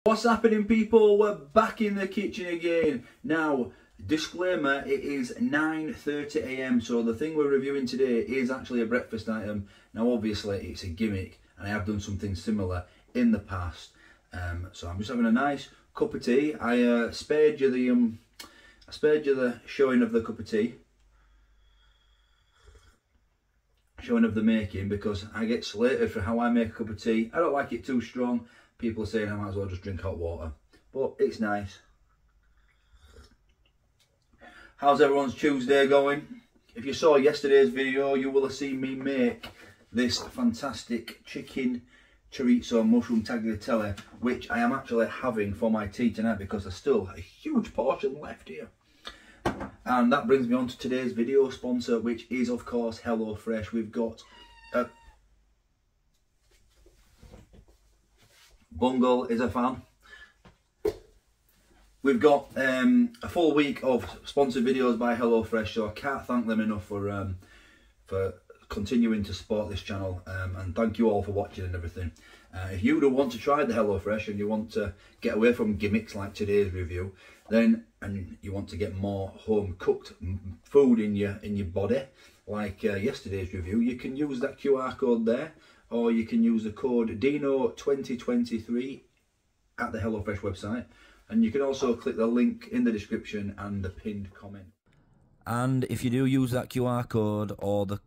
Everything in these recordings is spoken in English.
What's happening, people? We're back in the kitchen again. Now, disclaimer, it is 9:30 AM, so the thing we're reviewing today is actually a breakfast item. Now obviously it's a gimmick and I have done something similar in the past. So I'm just having a nice cup of tea. I spared you the showing of the cup of tea. Showing of the making, because I get slated for how I make a cup of tea. I don't like it too strong. People are saying I might as well just drink hot water, but it's nice. How's everyone's Tuesday going? If you saw yesterday's video, you will have seen me make this fantastic chicken chorizo mushroom tagliatelle, which I am actually having for my tea tonight because there's still a huge portion left here. And that brings me on to today's video sponsor, which is of course HelloFresh. We've got Bungle is a fan. We've got a full week of sponsored videos by HelloFresh, so I can't thank them enough for continuing to support this channel, and thank you all for watching and everything. If you do want to try the HelloFresh and you want to get away from gimmicks like today's review, then and you want to get more home cooked food in your body like yesterday's review, you can use that QR code there, or you can use the code DINO2023 at the HelloFresh website, and you can also click the link in the description and the pinned comment. And if you do use that QR code or the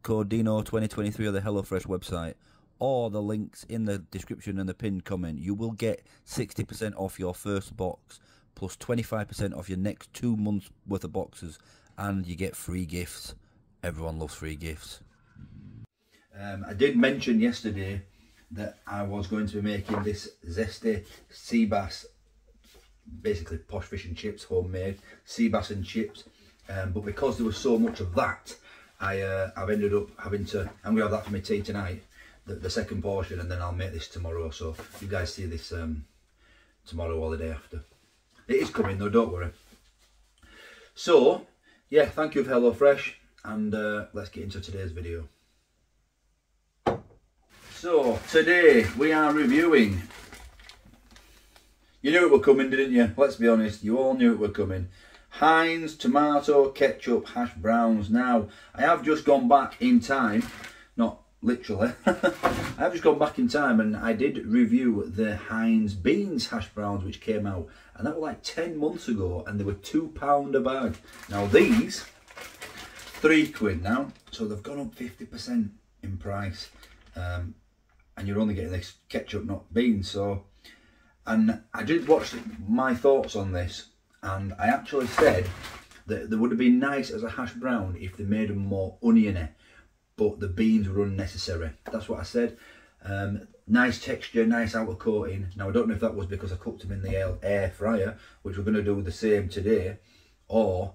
code DINO2023 on the HelloFresh website, or the links in the description and the pinned comment, you will get 60% off your first box, plus 25% off your next 2 months worth of boxes, and you get free gifts. Everyone loves free gifts. I did mention yesterday that I was going to be making this zesty sea bass, basically posh fish and chips, homemade sea bass and chips, but because there was so much of that, I've ended up having to, I'm going to have that for my tea tonight, the second portion, and then I'll make this tomorrow, so you guys see this tomorrow or the day after. It is coming though, don't worry. So yeah, thank you for HelloFresh, and let's get into today's video. So today we are reviewing, you knew it were coming, didn't you? Let's be honest, you all knew it were coming. Heinz tomato ketchup hash browns. Now, I have just gone back in time, not literally, I have just gone back in time and I did review the Heinz beans hash browns which came out, and that was like 10 months ago, and they were £2 a bag. Now these, £3 now, so they've gone up 50% in price, and you're only getting this ketchup, not beans. So, and I did watch my thoughts on this, and I actually said that they would have been nice as a hash brown if they made them more oniony, but the beans were unnecessary. That's what I said. Nice texture, nice outer coating. Now I don't know if that was because I cooked them in the air fryer, which we're going to do the same today, or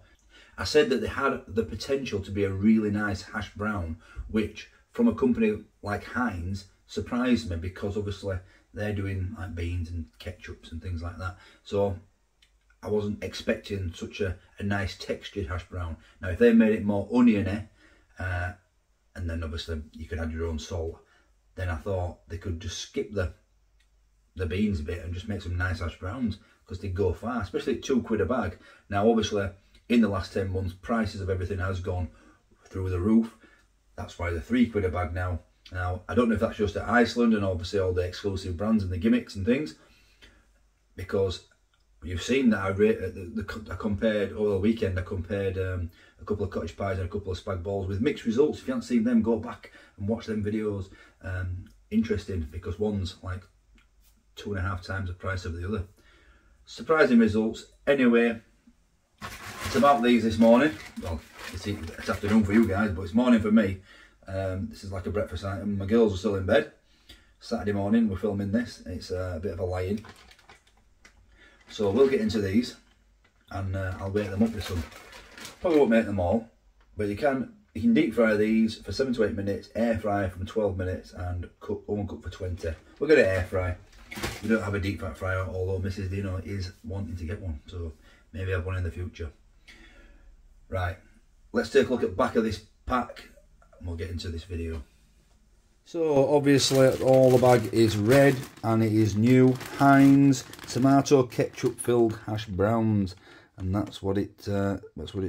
I said that they had the potential to be a really nice hash brown, which from a company like Heinz surprised me, because obviously they're doing like beans and ketchups and things like that. So I wasn't expecting such a nice textured hash brown. Now if they made it more oniony, and then obviously you can add your own salt, then I thought they could just skip the beans a bit and just make some nice hash browns, because they go far, especially at £2 a bag. Now obviously in the last 10 months prices of everything has gone through the roof. That's why they're £3 a bag now. Now I don't know if that's just at Iceland and obviously all the exclusive brands and the gimmicks and things, because you've seen that I compared over the weekend. I compared a couple of cottage pies and a couple of spag balls with mixed results. If you haven't seen them, go back and watch them videos. Interesting, because one's like 2.5 times the price of the other. Surprising results. Anyway, it's about these this morning. Well, it's afternoon for you guys, but it's morning for me. This is like a breakfast item. My girls are still in bed. Saturday morning we're filming this. It's a bit of a lie-in. So we'll get into these, and I'll wake them up with some. Probably won't make them all, but you can deep fry these for 7 to 8 minutes, air fry from 12 minutes, and oven cook for 20. We're going to air fry. We don't have a deep fat fryer, although Mrs. Dino is wanting to get one, so maybe have one in the future. Right, let's take a look at the back of this pack and we'll get into this video. So obviously all the bag is red and it is new Heinz tomato ketchup filled hash browns, and that's what it's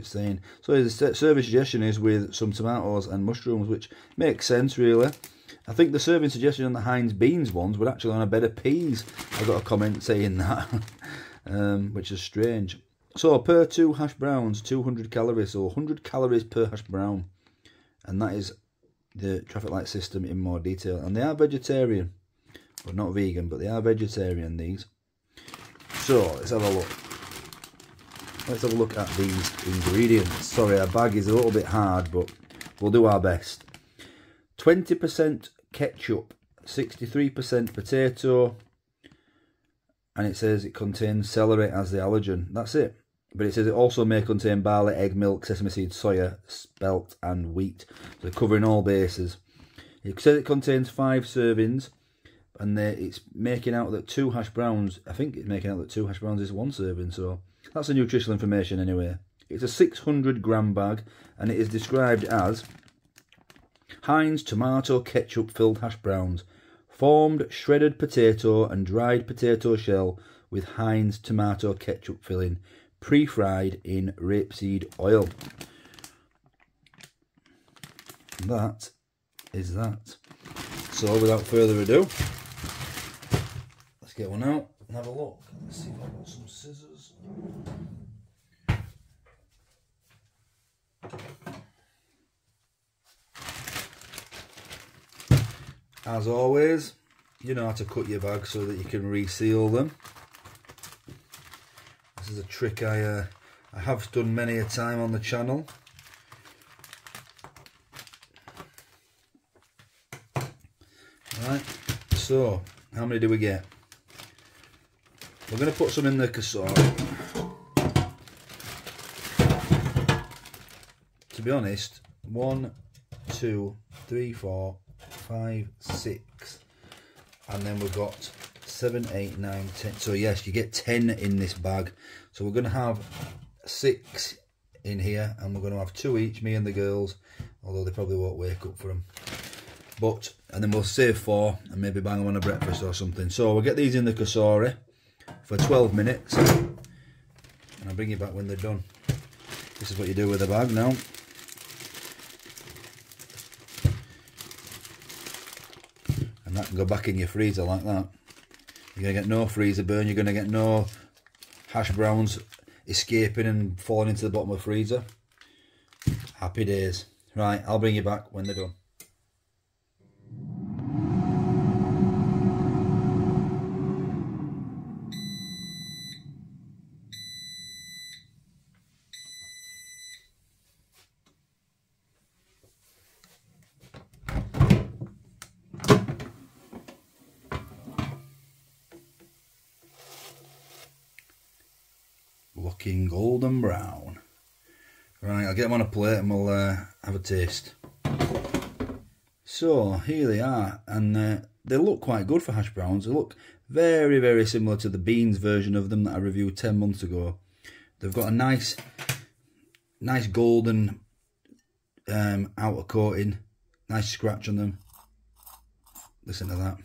saying. So the serving suggestion is with some tomatoes and mushrooms, which makes sense really. I think the serving suggestion on the Heinz beans ones would actually on a bed of peas. I got a comment saying that, which is strange. So per 2 hash browns, 200 calories, so 100 calories per hash brown, and that is the traffic light system in more detail. And they are vegetarian, but not vegan, but they are vegetarian, these. So let's have a look. Let's have a look at these ingredients. Sorry, our bag is a little bit hard, but we'll do our best. 20% ketchup, 63% potato, and it says it contains celery as the allergen. That's it. But it says it also may contain barley, egg, milk, sesame seeds, soya, spelt and wheat. So covering all bases. It says it contains 5 servings, and it's making out that 2 hash browns, I think it's making out that 2 hash browns is 1 serving, so that's the nutritional information anyway. It's a 600 gram bag, and it is described as Heinz tomato ketchup filled hash browns, formed shredded potato and dried potato shell with Heinz tomato ketchup filling, pre-fried in rapeseed oil. That is that. So without further ado, let's get one out and have a look. Let's see if I've got some scissors. As always, you know how to cut your bags so that you can reseal them. This is a trick I have done many a time on the channel. Right, so how many do we get? We're going to put some in the casserole. To be honest, 1, 2, 3, 4, 5, 6, and then we've got 7, 8, 9, 10. So yes, you get 10 in this bag. So we're going to have 6 in here, and we're going to have 2 each, me and the girls, although they probably won't wake up for them. But, and then we'll save 4 and maybe bang them on a breakfast or something. So we'll get these in the cassori for 12 minutes, and I'll bring you back when they're done. This is what you do with the bag now. And that can go back in your freezer like that. You're going to get no freezer burn, you're going to get no hash browns escaping and falling into the bottom of the freezer. Happy days. Right, I'll bring you back when they're done. Looking golden brown. Right, I'll get them on a plate and we'll have a taste. So here they are, and they look quite good for hash browns. They look very, very similar to the beans version of them that I reviewed 10 months ago. They've got a nice golden outer coating, nice scratch on them. Listen to that.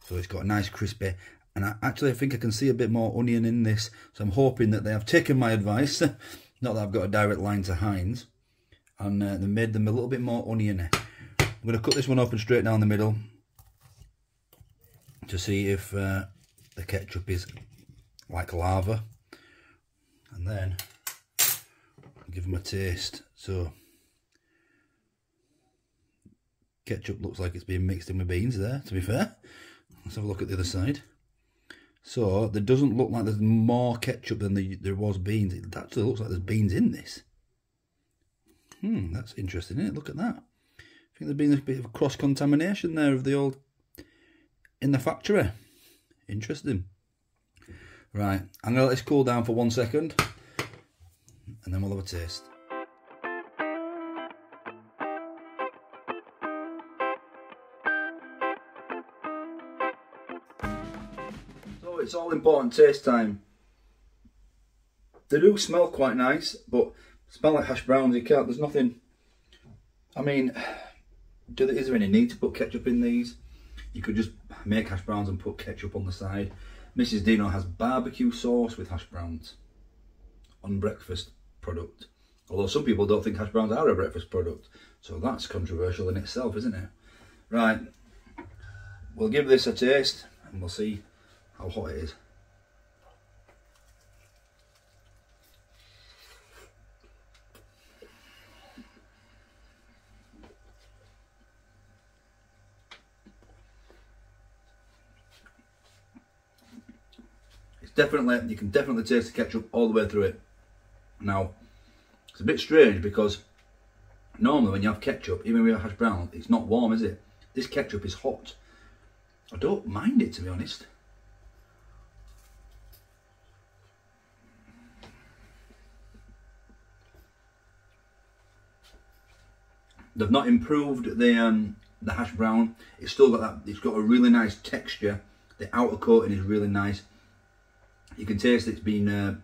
So it's got a nice crispy. And I think I can see a bit more onion in this. So I'm hoping that they have taken my advice. Not that I've got a direct line to Heinz. And they made them a little bit more oniony. I'm going to cut this one open straight down the middle to see if the ketchup is like lava. And then give them a taste. So ketchup looks like it's being mixed in with beans there, to be fair. Let's have a look at the other side. So there doesn't look like there's more ketchup than there was beans. It actually looks like there's beans in this. That's interesting, isn't it? Look at that. I think there's been a bit of cross-contamination there of the old in the factory. Interesting. Right, I'm going to let this cool down for 1 second, and then we'll have a taste. It's all important taste time. They do smell quite nice, but smell like hash browns. You can't. There's nothing. I mean, Is there any need to put ketchup in these? You could just make hash browns and put ketchup on the side. Mrs. Dino has barbecue sauce with hash browns on breakfast product. Although some people don't think hash browns are a breakfast product. So that's controversial in itself, isn't it? Right, we'll give this a taste and we'll see how hot it is. Definitely, you can definitely taste the ketchup all the way through it. Now, it's a bit strange because normally when you have ketchup, even with a hash brown, it's not warm, is it? This ketchup is hot. I don't mind it, to be honest. They've not improved the hash brown. It's still got that. It's got a really nice texture. The outer coating is really nice. You can taste it's been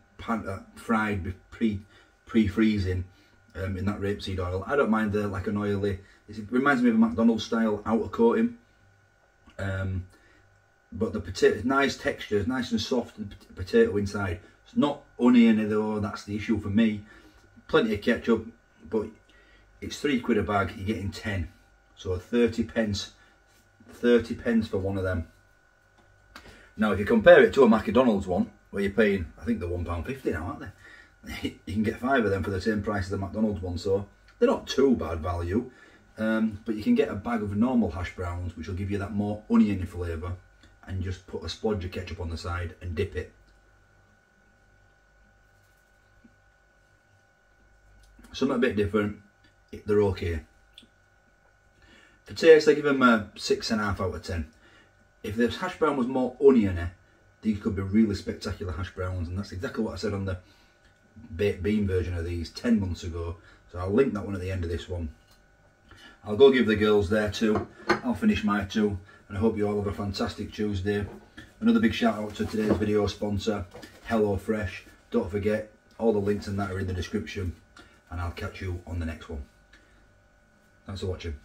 fried pre-freezing in that rapeseed oil. I don't mind the like an oily. It reminds me of a McDonald's style outer coating. But the potato is nice texture, it's nice and soft. And the potato inside. It's not oniony though. That's the issue for me. Plenty of ketchup, but it's £3 a bag. You're getting 10, so 30 pence. 30 pence for one of them. Now, if you compare it to a McDonald's one, where you're paying, I think they're £1.50 now, aren't they? You can get 5 of them for the same price as the McDonald's one, so they're not too bad value. But you can get a bag of normal hash browns, which will give you that more oniony flavour, and just put a splodge of ketchup on the side and dip it. Something a bit different, they're okay. For taste, I give them a 6.5 out of 10. If the hash brown was more oniony, these could be really spectacular hash browns, and that's exactly what I said on the baked bean version of these 10 months ago. So I'll link that one at the end of this one. I'll go give the girls their 2, I'll finish my 2, and I hope you all have a fantastic Tuesday. Another big shout out to today's video sponsor, HelloFresh. Don't forget, all the links and that are in the description, and I'll catch you on the next one. Thanks for watching.